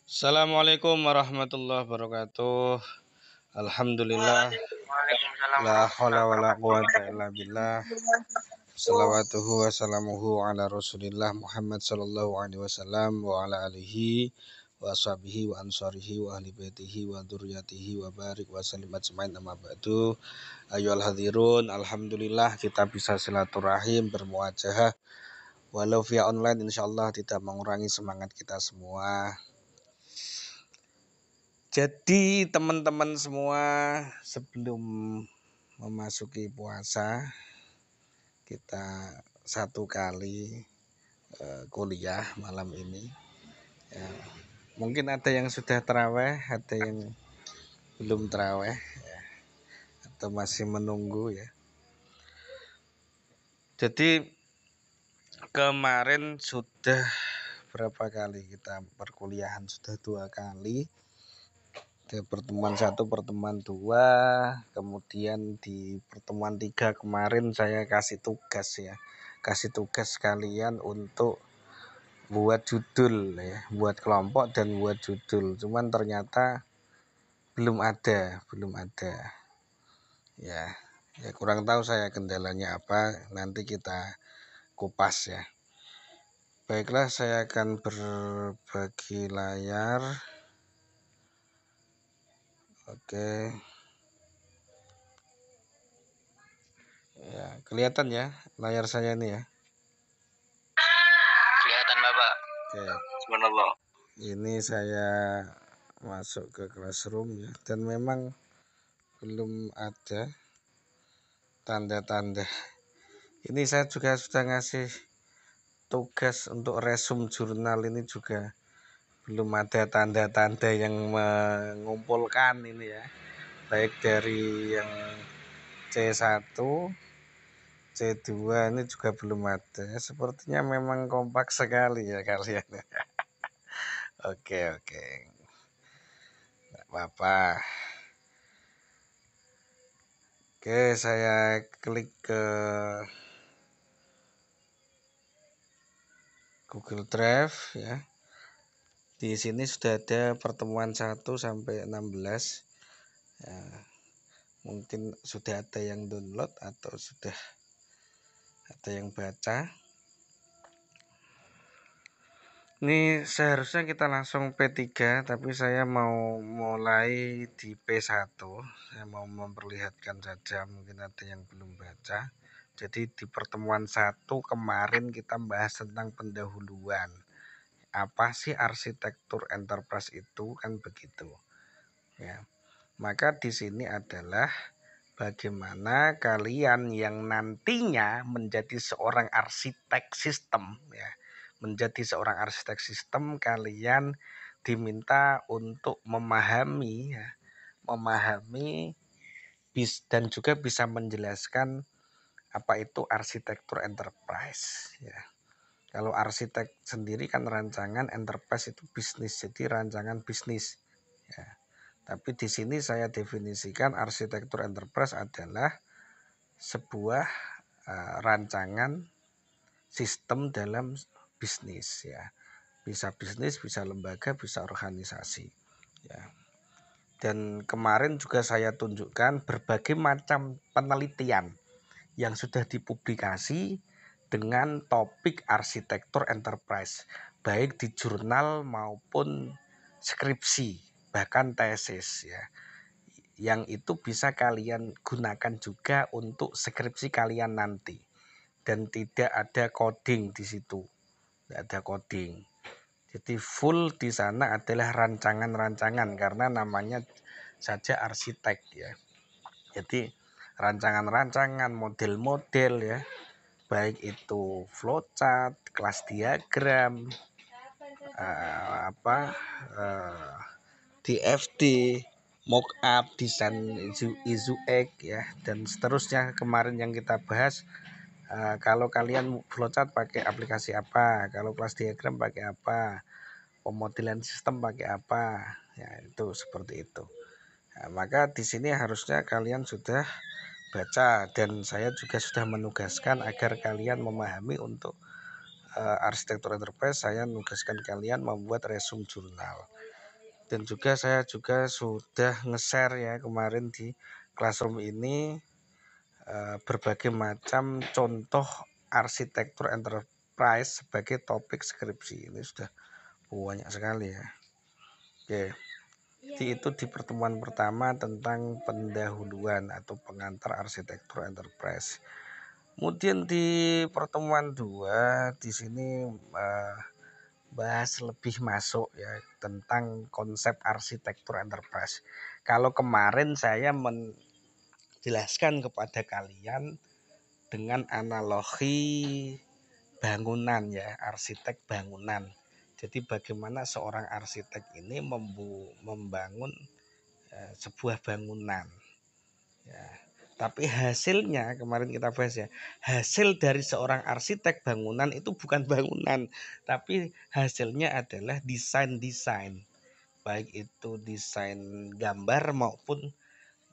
Assalamualaikum warahmatullahi wabarakatuh. Alhamdulillah, Waalaikumsalam la haula warahmatullahi wala quwata wabarakatuh. illa billah. Salawatuhu wa salamuhu ala Rasulillah Muhammad sallallahu alaihi wasallam wa ala alihi wa sahbihi wa ansarihi wa ahli baitihi wa dzurriyyatihi wa barik wa sallim ajmain amma ba'du. Ayyuhal hadirun, alhamdulillah kita bisa silaturahim bermuajahah walau via online, insyaallah tidak mengurangi semangat kita semua. Jadi teman-teman semua, sebelum memasuki puasa kita satu kali kuliah malam ini ya. Mungkin ada yang sudah terawih, ada yang belum terawih ya, atau masih menunggu ya. Jadi kemarin sudah berapa kali kita perkuliahan, sudah 2 kali. Di pertemuan 1, pertemuan 2, kemudian di pertemuan 3 kemarin saya kasih tugas kalian untuk buat judul ya, buat kelompok dan buat judul. Cuman ternyata belum ada ya. Ya kurang tahu saya kendalanya apa, nanti kita kupas ya. Baiklah, saya akan berbagi layar. Oke. Ya, kelihatan ya layar saya ini ya. Kelihatan Bapak. Oke. Subhanallah. Ini saya masuk ke classroom ya, dan memang belum ada tanda-tanda. Ini saya juga sudah ngasih tugas untuk resume jurnal, ini juga belum ada tanda-tanda yang mengumpulkan ini ya. Baik dari yang C1, C2 ini juga belum ada. Sepertinya memang kompak sekali ya kalian. Oke. Nggak apa-apa. Oke, saya klik ke Google Drive ya. Di sini sudah ada pertemuan 1 sampai 16. Ya, mungkin sudah ada yang download atau sudah ada yang baca. Ini seharusnya kita langsung P3, tapi saya mau mulai di P1. Saya mau memperlihatkan saja, mungkin ada yang belum baca. Jadi di pertemuan 1 kemarin kita bahas tentang pendahuluan. Apa sih arsitektur enterprise itu, kan begitu. Ya. Maka di sini adalah bagaimana kalian yang nantinya menjadi seorang arsitek sistem ya. Menjadi seorang arsitek sistem, kalian diminta untuk memahami dan juga bisa menjelaskan apa itu arsitektur enterprise ya. Kalau arsitek sendiri kan rancangan, enterprise itu bisnis, jadi rancangan bisnis ya. Tapi di sini saya definisikan arsitektur enterprise adalah sebuah rancangan sistem dalam bisnis ya. Bisa bisnis, bisa lembaga, bisa organisasi ya. Dan kemarin juga saya tunjukkan berbagai macam penelitian yang sudah dipublikasi dengan topik arsitektur enterprise, baik di jurnal maupun skripsi, bahkan tesis ya. Yang itu bisa kalian gunakan juga untuk skripsi kalian nanti. Dan tidak ada coding di situ. Tidak ada coding. Jadi full di sana adalah rancangan-rancangan karena namanya saja arsitek ya. Jadi rancangan-rancangan, model-model ya. Baik itu flowchart, kelas diagram, DFD, mockup, desain ISUX ya, dan seterusnya. Kemarin yang kita bahas, kalau kalian flowchart pakai aplikasi apa, kalau kelas diagram pakai apa, pemodelan sistem pakai apa, ya itu seperti itu. Nah, maka di sini harusnya kalian sudah baca, dan saya juga sudah menugaskan agar kalian memahami untuk arsitektur enterprise. Saya menugaskan kalian membuat resume jurnal. Dan juga saya juga sudah nge-share ya kemarin di Classroom ini berbagai macam contoh arsitektur enterprise sebagai topik skripsi. Ini sudah banyak sekali ya. Oke. Jadi itu di pertemuan pertama tentang pendahuluan atau pengantar arsitektur enterprise. Kemudian di pertemuan 2 di sini bahas lebih masuk ya tentang konsep arsitektur enterprise. Kalau kemarin saya menjelaskan kepada kalian dengan analogi bangunan ya, arsitek bangunan. Jadi bagaimana seorang arsitek ini membangun sebuah bangunan ya. Tapi hasilnya kemarin kita bahas ya, hasil dari seorang arsitek bangunan itu bukan bangunan, tapi hasilnya adalah desain-desain, baik itu desain gambar maupun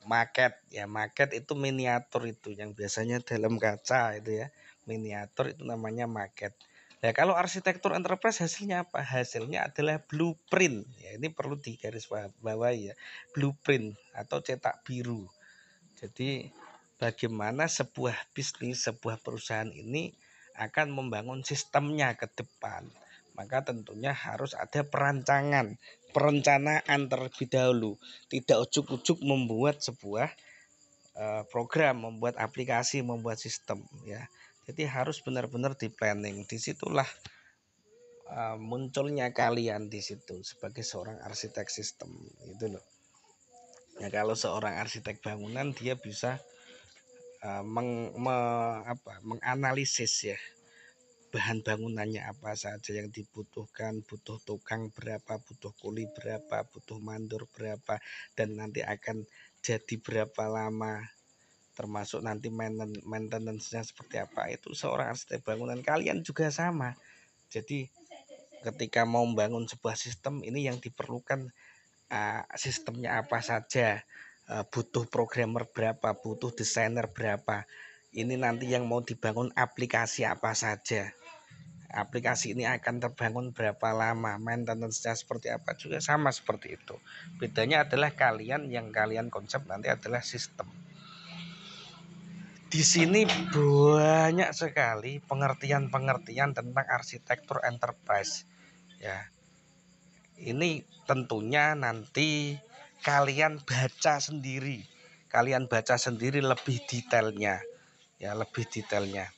maket ya. Maket itu miniatur itu yang biasanya dalam kaca itu ya, miniatur itu namanya maket. Nah, kalau arsitektur enterprise hasilnya apa? Hasilnya adalah blueprint. Ya, ini perlu digarisbawahi ya, blueprint atau cetak biru. Jadi bagaimana sebuah bisnis, sebuah perusahaan ini akan membangun sistemnya ke depan. Maka tentunya harus ada perencanaan terlebih dahulu. Tidak ujuk-ujuk membuat sebuah program, membuat aplikasi, membuat sistem ya. Jadi harus benar-benar di planning. Disitulah munculnya kalian di situ sebagai seorang arsitek sistem itu loh. Ya kalau seorang arsitek bangunan dia bisa menganalisis ya bahan bangunannya apa saja yang dibutuhkan, butuh tukang berapa, butuh kuli berapa, butuh mandor berapa, dan nanti akan jadi berapa lama, termasuk nanti maintenance-nya seperti apa. Itu seorang arsitek bangunan. Kalian juga sama. Jadi ketika mau membangun sebuah sistem ini yang diperlukan sistemnya apa saja, butuh programmer berapa, butuh desainer berapa, ini nanti yang mau dibangun aplikasi apa saja, aplikasi ini akan terbangun berapa lama, maintenance-nya seperti apa, juga sama seperti itu. Bedanya adalah yang kalian konsep nanti adalah sistem. Di sini banyak sekali pengertian-pengertian tentang arsitektur enterprise ya. Ini tentunya nanti kalian baca sendiri. Kalian baca sendiri lebih detailnya. Ya, lebih detailnya.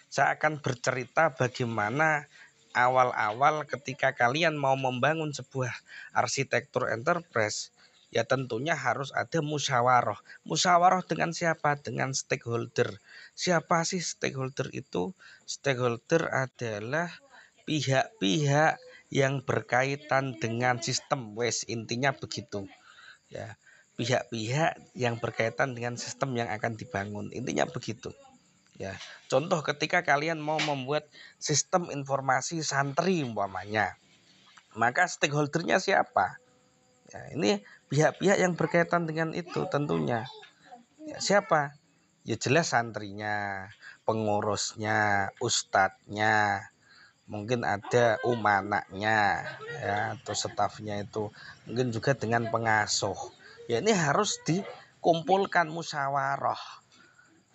Saya akan bercerita bagaimana awal-awal ketika kalian mau membangun sebuah arsitektur enterprise. Ya tentunya harus ada musyawarah. Musyawarah dengan siapa? Dengan stakeholder. Siapa sih stakeholder itu? Stakeholder adalah pihak-pihak yang berkaitan dengan sistem, wes intinya begitu ya, pihak-pihak yang berkaitan dengan sistem yang akan dibangun, intinya begitu ya. Contoh ketika kalian mau membuat sistem informasi santri umpamanya, maka stakeholdernya siapa ya? Ini pihak-pihak yang berkaitan dengan itu tentunya ya. Siapa? Ya jelas santrinya, pengurusnya, ustadznya, mungkin ada umanaknya ya, atau stafnya itu, mungkin juga dengan pengasuh ya. Ini harus dikumpulkan musyawarah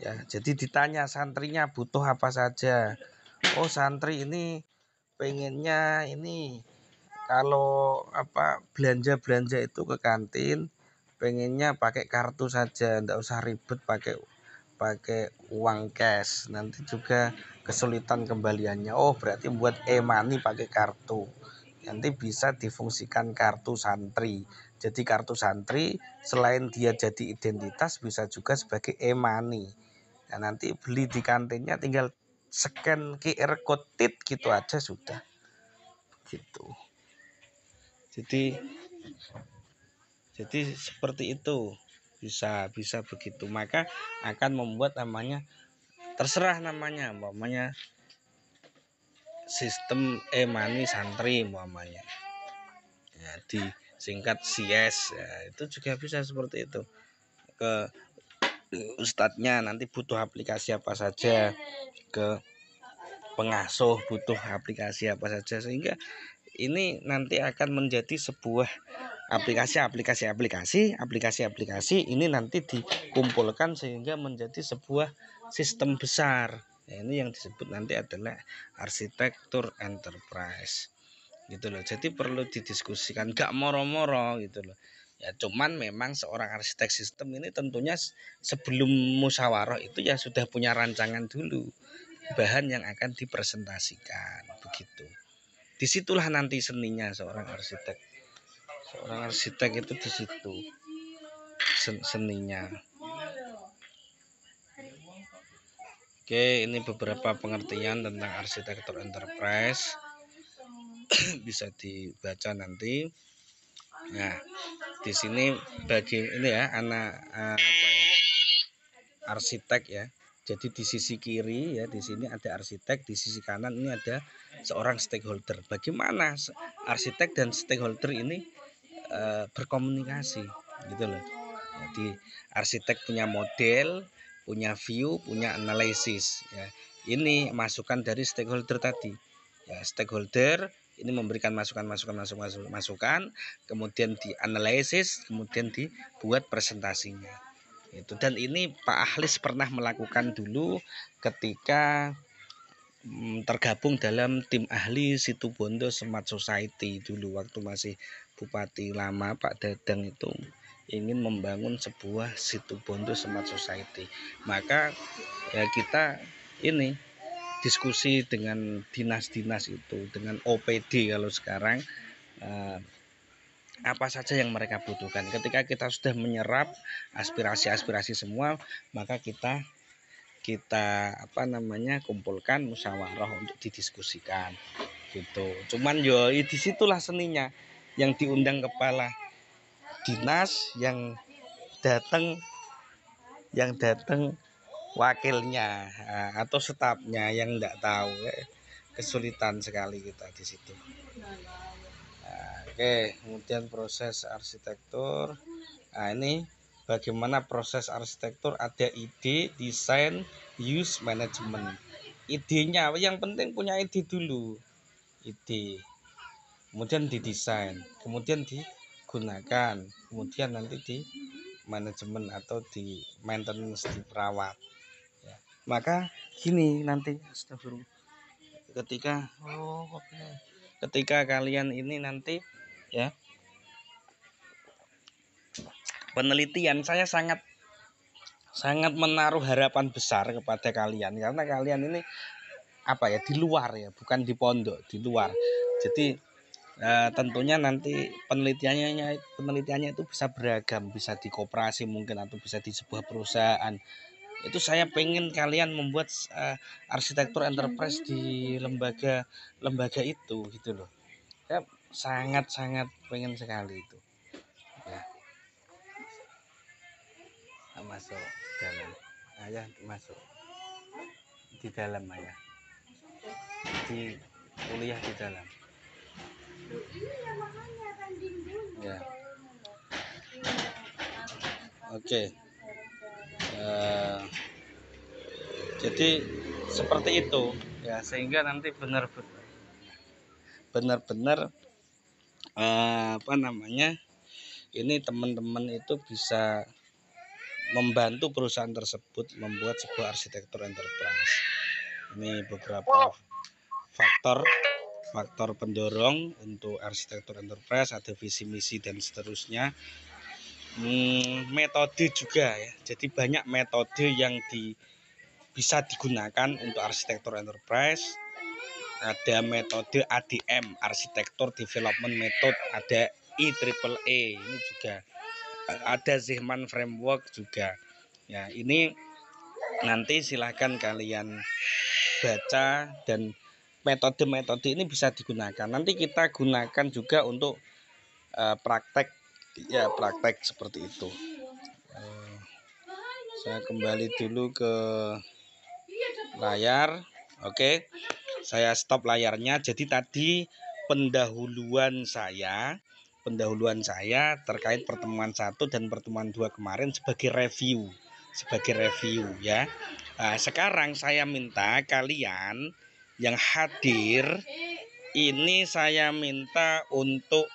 ya. Jadi ditanya santrinya butuh apa saja. Oh santri ini pengennya ini, kalau belanja itu ke kantin pengennya pakai kartu saja, enggak usah ribet pakai pakai uang cash, nanti juga kesulitan kembaliannya. Oh berarti buat e-money pakai kartu, nanti bisa difungsikan kartu santri. Jadi kartu santri selain dia jadi identitas bisa juga sebagai e-money. Nah, nanti beli di kantinnya tinggal scan QR code tit gitu aja sudah gitu. Jadi seperti itu, bisa begitu. Maka akan membuat namanya, terserah namanya, umpamanya sistem e-money santri umpamanya ya, disingkat CS ya, itu juga bisa seperti itu. Ke ustadznya nanti butuh aplikasi apa saja, ke pengasuh butuh aplikasi apa saja, sehingga ini nanti akan menjadi sebuah aplikasi ini nanti dikumpulkan sehingga menjadi sebuah sistem besar. Nah, ini yang disebut nanti adalah arsitektur enterprise gitu loh. Jadi perlu didiskusikan, gak moro-moro gitu loh ya. Cuman memang seorang arsitek sistem ini tentunya sebelum musyawarah itu ya sudah punya rancangan dulu, bahan yang akan dipresentasikan begitu. Disitulah nanti seninya seorang arsitek. Seorang arsitek itu di situ seninya. Oke, ini beberapa pengertian tentang arsitektur enterprise. Bisa dibaca nanti. Nah, di sini bagi ini ya arsitek ya. Jadi di sisi kiri ya, di sini ada arsitek, di sisi kanan ini ada seorang stakeholder. Bagaimana arsitek dan stakeholder ini berkomunikasi gitu loh. Jadi arsitek punya model, punya view, punya analisis ya. Ini masukan dari stakeholder tadi. Ya, stakeholder ini memberikan masukan, kemudian dianalisis, kemudian dibuat presentasinya. Itu, dan ini Pak Ahlis pernah melakukan dulu ketika tergabung dalam tim ahli Situbondo Smart Society dulu waktu masih Bupati lama Pak Dadang itu ingin membangun sebuah Situbondo Smart Society. Maka ya kita ini diskusi dengan dinas-dinas itu, dengan OPD kalau sekarang, apa saja yang mereka butuhkan. Ketika kita sudah menyerap aspirasi-aspirasi semua, maka kita kumpulkan musyawarah untuk didiskusikan gitu. Cuman yo disitulah seninya, yang diundang kepala dinas, yang datang wakilnya atau stafnya yang enggak tahu. Kesulitan sekali kita di situ. Oke, kemudian proses arsitektur. Nah, ini bagaimana proses arsitektur, ada ide, desain, use, management. Idenya, yang penting punya ide dulu. Ide. Kemudian didesain, kemudian digunakan, kemudian nanti di manajemen atau di maintenance, diperawat. Ya. Maka gini nanti ketika kalian ini nanti ya penelitian, saya sangat menaruh harapan besar kepada kalian, karena kalian ini di luar ya, bukan di pondok, di luar. Jadi tentunya nanti penelitiannya itu bisa beragam, bisa di koperasi mungkin, atau bisa di sebuah perusahaan. Itu saya pengen kalian membuat arsitektur enterprise di lembaga itu gitu loh. Saya sangat pengen sekali itu ya. Masuk dalam, ayah masuk di dalam, ayah di kuliah di dalam ya. Oke. Jadi seperti itu ya, sehingga nanti benar-benar ini teman-teman itu bisa membantu perusahaan tersebut membuat sebuah arsitektur enterprise. Ini beberapa faktor pendorong untuk arsitektur enterprise, ada visi misi dan seterusnya. Metode juga ya, jadi banyak metode yang bisa digunakan untuk arsitektur enterprise. Ada metode ADM, Arsitektur Development Method, ada IEEE, ini juga ada Zeeman Framework juga ya. Ini nanti silahkan kalian baca, dan metode-metode ini bisa digunakan. Nanti kita gunakan juga untuk praktek seperti itu. Saya kembali dulu ke layar. Oke, saya stop layarnya. Jadi tadi pendahuluan saya terkait pertemuan 1 dan pertemuan 2 kemarin sebagai review ya. Nah, sekarang saya minta kalian yang hadir ini saya minta untuk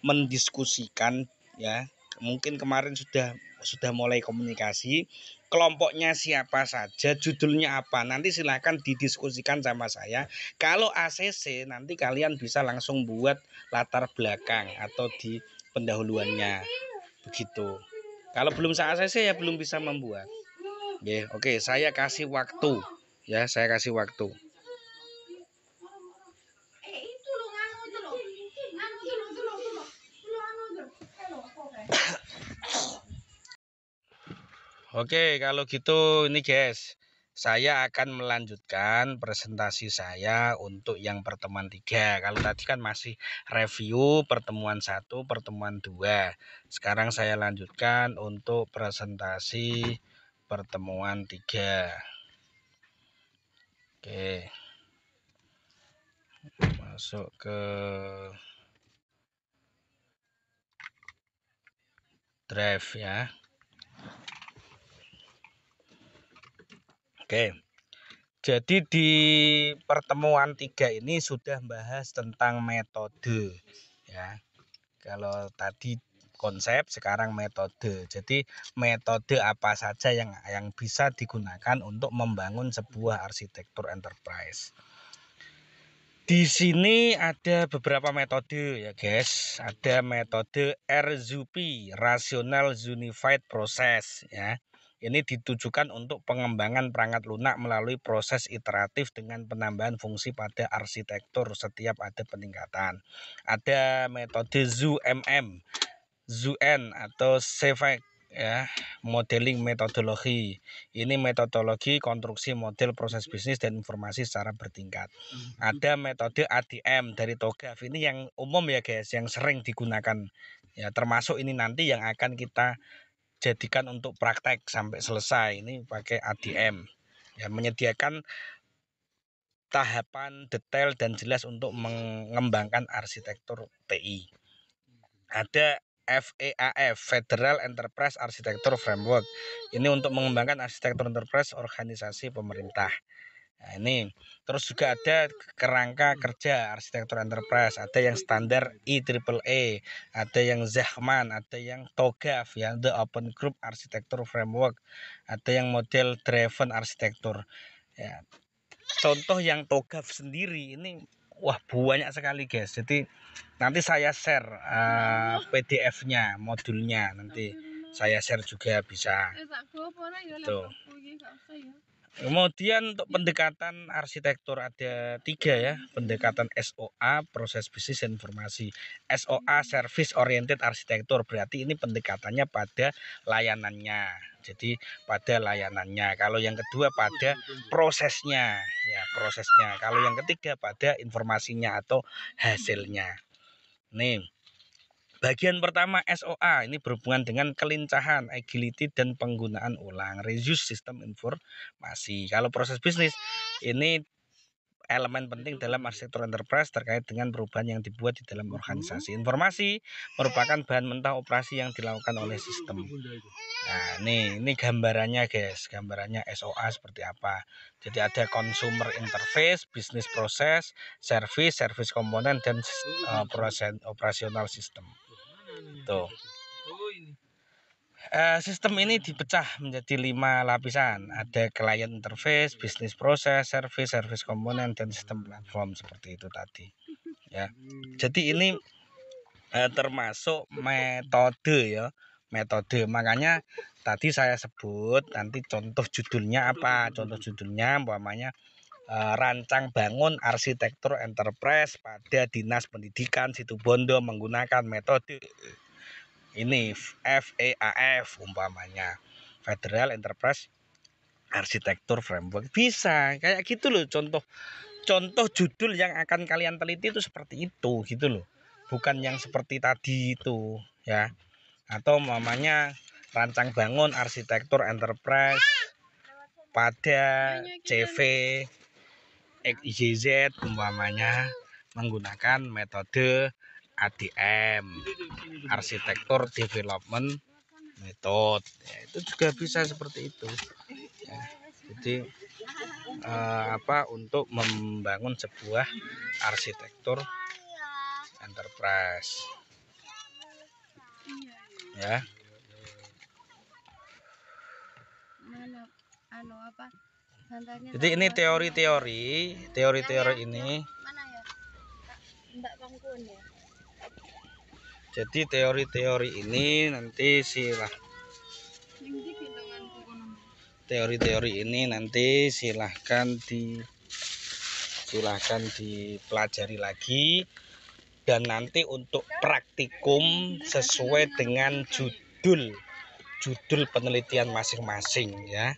mendiskusikan ya. Mungkin kemarin sudah mulai komunikasi. Kelompoknya siapa saja, judulnya apa, nanti silahkan didiskusikan sama saya. Kalau ACC nanti kalian bisa langsung buat latar belakang atau di pendahuluannya begitu. Kalau belum ACC ya belum bisa membuat. Oke, saya kasih waktu ya, saya kasih waktu. Oke, kalau gitu ini guys, saya akan melanjutkan presentasi saya untuk yang pertemuan 3. Kalau tadi kan masih review pertemuan 1, pertemuan 2. Sekarang saya lanjutkan untuk presentasi pertemuan 3. Oke. Masuk ke drive ya. Oke. Jadi di pertemuan 3 ini sudah bahas tentang metode ya. Kalau tadi konsep, sekarang metode. Jadi metode apa saja yang bisa digunakan untuk membangun sebuah arsitektur enterprise. Di sini ada beberapa metode ya guys. Ada metode RZUP, Rational Unified Process ya. Ini ditujukan untuk pengembangan perangkat lunak melalui proses iteratif dengan penambahan fungsi pada arsitektur setiap ada peningkatan. Ada metode ZUMM, ZUN atau CEVEC ya, modeling metodologi. Ini metodologi konstruksi model proses bisnis dan informasi secara bertingkat. Ada metode ADM dari TOGAF, ini yang umum ya guys, yang sering digunakan ya, termasuk ini nanti yang akan kita jadikan untuk praktek sampai selesai. Ini pakai ADM ya, menyediakan tahapan detail dan jelas untuk mengembangkan arsitektur TI. Ada FEAF, Federal Enterprise Architecture Framework. Ini untuk mengembangkan arsitektur enterprise organisasi pemerintah. Nah, ini terus juga ada kerangka kerja arsitektur enterprise, ada yang standar IEEE, ada yang Zachman, ada yang TOGAF ya, The Open Group Architecture Framework, ada yang model driven arsitektur ya. Contoh yang TOGAF sendiri ini wah banyak sekali guys. Jadi nanti saya share PDF-nya, modulnya nanti saya share juga bisa. Tuh. Kemudian untuk pendekatan arsitektur ada 3 ya, pendekatan SOA, proses bisnis dan informasi. SOA, service oriented arsitektur, berarti ini pendekatannya pada layanannya. Jadi pada layanannya. Kalau yang kedua pada prosesnya, ya prosesnya. Kalau yang ketiga pada informasinya atau hasilnya. Nih. Bagian pertama SOA ini berhubungan dengan kelincahan, agility dan penggunaan ulang, reuse sistem informasi. Kalau proses bisnis ini elemen penting dalam arsitektur enterprise terkait dengan perubahan yang dibuat di dalam organisasi. Informasi merupakan bahan mentah operasi yang dilakukan oleh sistem. Nah, ini gambarannya guys, gambarannya SOA seperti apa. Jadi ada consumer interface, business process, service komponen dan operasional system. Tuh. Sistem ini dipecah menjadi 5 lapisan. Ada client interface, business process, service komponen dan sistem platform seperti itu tadi. Ya. Jadi ini termasuk metode ya, metode. Makanya tadi saya sebut nanti contoh judulnya apa? Contoh judulnya umpamanya rancang bangun arsitektur enterprise pada Dinas Pendidikan Situbondo menggunakan metode ini FEAF umpamanya, Federal Enterprise Architecture Framework. Bisa kayak gitu loh, contoh judul yang akan kalian teliti itu seperti itu gitu loh, bukan yang seperti tadi itu ya. Atau umpamanya rancang bangun arsitektur enterprise pada CV XYZ umpamanya menggunakan metode ADM, arsitektur development method ya, itu juga bisa seperti itu ya. Jadi untuk membangun sebuah arsitektur enterprise. Ya. Jadi ini teori-teori ini. Jadi teori-teori ini nanti silahkan dipelajari lagi, dan nanti untuk praktikum sesuai dengan judul penelitian masing-masing ya.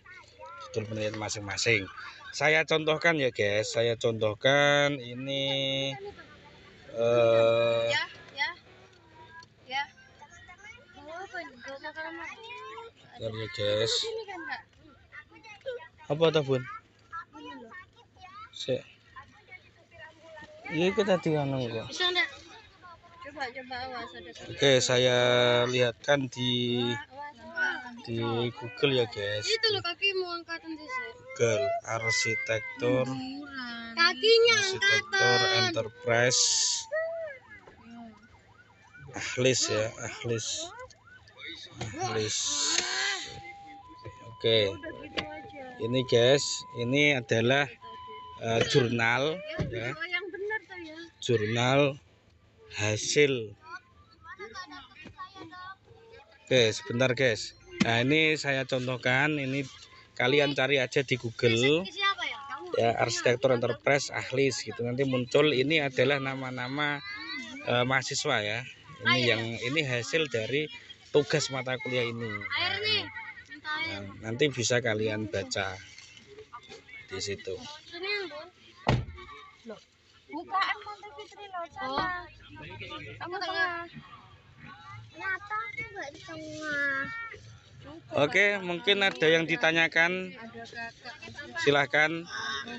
Judul penelitian masing-masing. Saya contohkan ya guys, ini ya guys. Apa tuh Bun? Iya kita anu kok. Coba awas ada. Oke, saya lihatkan di Google ya guys. Itu loh kakimu angkatan sih. Google arsitektur enterprise Ahlis ya, Ahlis. Oke. Ini guys, ini adalah jurnal ya. Jurnal hasil. Oke, sebentar guys. Nah, ini saya contohkan, ini kalian cari aja di Google ya, arsitektur enterprise Ahlis gitu. Nanti muncul, ini adalah nama-nama mahasiswa ya. Ini hasil dari tugas mata kuliah ini. Nah, nanti bisa kalian baca di situ. Bukaan Tante Fitri loh, sana. Kamu tengah. Kenapa aku nggak di tengah? Oke, mungkin ada yang ditanyakan. Silahkan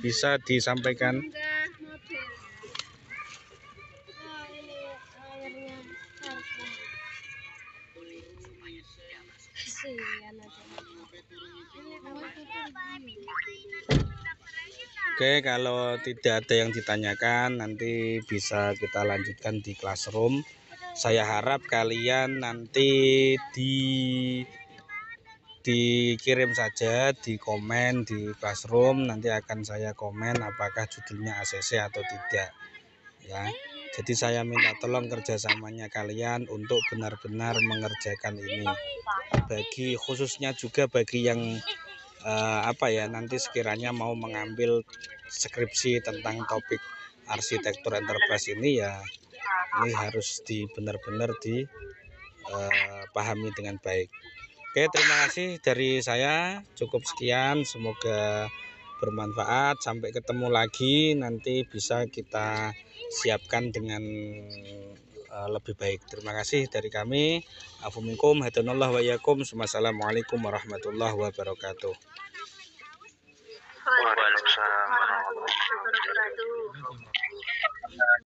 bisa disampaikan. Oke, kalau tidak ada yang ditanyakan, nanti bisa kita lanjutkan di classroom. Saya harap kalian nanti dikirim saja di komen di classroom, nanti akan saya komen apakah judulnya ACC atau tidak ya. Jadi saya minta tolong kerjasamanya kalian untuk benar-benar mengerjakan ini, khususnya juga bagi yang nanti sekiranya mau mengambil skripsi tentang topik arsitektur enterprise ini ya, ini harus benar-benar dipahami dengan baik. Oke, terima kasih dari saya, cukup sekian, semoga bermanfaat. Sampai ketemu lagi, nanti bisa kita siapkan dengan lebih baik. Terima kasih dari kami. Afu minkum, hadanallahu wa iyyakum. Wassalamualaikum warahmatullahi wabarakatuh. Waalaikumsalam warahmatullahi wabarakatuh.